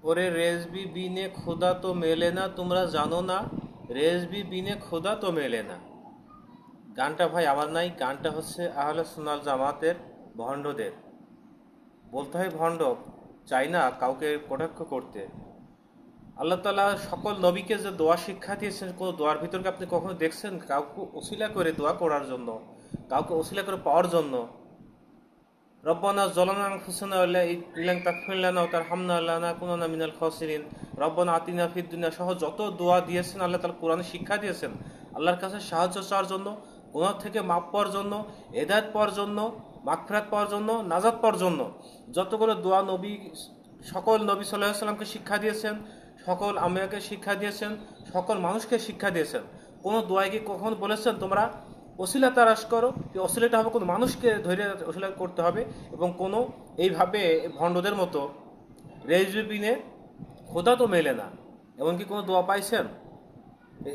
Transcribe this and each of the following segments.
ওরে রেজবি বিনে খোদা তো মেলে না, তোমরা জানো না? রেজবি বিনে খোদা তো মেলে না। গানটা ভাই আমার নাই, গানটা হচ্ছে আহলে সুন্নাত জামাতের ভণ্ডদের। বলতে হয় ভণ্ড, চাই না কাউকে কটাক্ষ করতে। আল্লাহ তাআলা সকল নবীকে যে দোয়া শিক্ষা দিয়েছেন, কোনো দোয়ার ভিতরকে আপনি কখনো দেখছেন কাউকে ওসিলা করে দোয়া করার জন্য, কাউকে ওসিলা করে পাওয়ার জন্য? রব্বানা জলানা আনফুসানা ইল্লাম তাগফির লানা ওয়া তারহামনা লানাকুনান্না মিনাল খাসিরিন, রব্বানা আতিনা ফিদ দুনিয়া সহ যত দোয়া দিয়েছেন আল্লাহ তাআলা কোরআনে শিক্ষা দিয়েছেন আল্লাহর কাছে সাহায্য চাওয়ার জন্য, গুনাহ থেকে মাপ পাওয়ার জন্য, হেদায়েত পাওয়ার জন্য, মাগফিরাত পাওয়ার জন্য, নাজাত পাওয়ার জন্য। যতগুলো দোয়া নবী, সকল নবী সাল্লাল্লাহু আলাইহি সাল্লামকে শিক্ষা দিয়েছেন, সকল আম্বিয়াকে শিক্ষা দিয়েছেন, সকল মানুষকে শিক্ষা দিয়েছেন। কোনো দোয়ায় কি কখনো বলেছেন তোমরা ওসিলা তারাশ করো? ওসিলাটা হবে কোনো মানুষকে ধরে ওসিলা করতে হবে, এবং কোনো এইভাবে ভণ্ডদের মতো রেজবিনে খোদা তো মেলে না এমনকি কোনো দোয়া পাইছেন?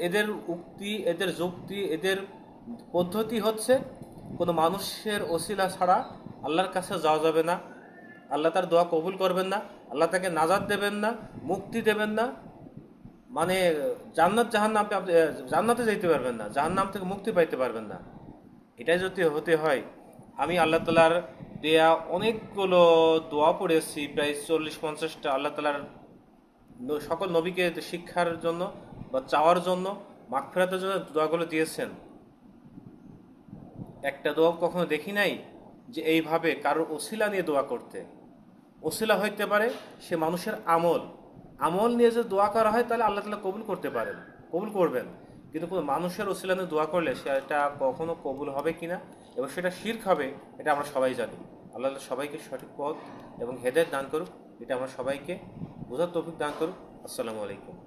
এদের উক্তি, এদের যুক্তি, এদের পদ্ধতি হচ্ছে কোনো মানুষের ওসিলা ছাড়া আল্লাহর কাছে যাওয়া যাবে না, আল্লাহ তার দোয়া কবুল করবেন না, আল্লাহ তাকে নাজাত দেবেন না, মুক্তি দেবেন না, মানে জান্নাত জাহান্নাম, আপনি জান্নাতে যেতে পারবেন না, জাহান্নাম থেকে মুক্তি পাইতে পারবেন না। এটাই যদি হতে হয়, আমি আল্লাহ তালার দেয়া অনেকগুলো দোয়া পড়েছি, প্রায় 40-50টা আল্লাহ তালার সকল নবীকে শিক্ষার জন্য বা চাওয়ার জন্য, মাগফিরাতের জন্য দোয়াগুলো দিয়েছেন। একটা দোয়া কখনো দেখি নাই যে এইভাবে কারোর ওসিলা নিয়ে দোয়া করতে। ওসিলা হইতে পারে সে মানুষের আমল, আমল নিয়ে যে দোয়া করা হয় তাহলে আল্লাহ তাআলা কবুল করতে পারেন, কবুল করবেন। কিন্তু কোনো মানুষের ওসিলা নিয়ে দোয়া করলে সেটা কখনো কবুল হবে কিনা এবং সেটা শিরক হবে, এটা আমরা সবাই জানি। আল্লাহ সবাইকে সঠিক পথ এবং হেদায়েত দান করুক, এটা আমরা সবাইকে বোঝার তৌফিক দান করুক। আসসালামু আলাইকুম।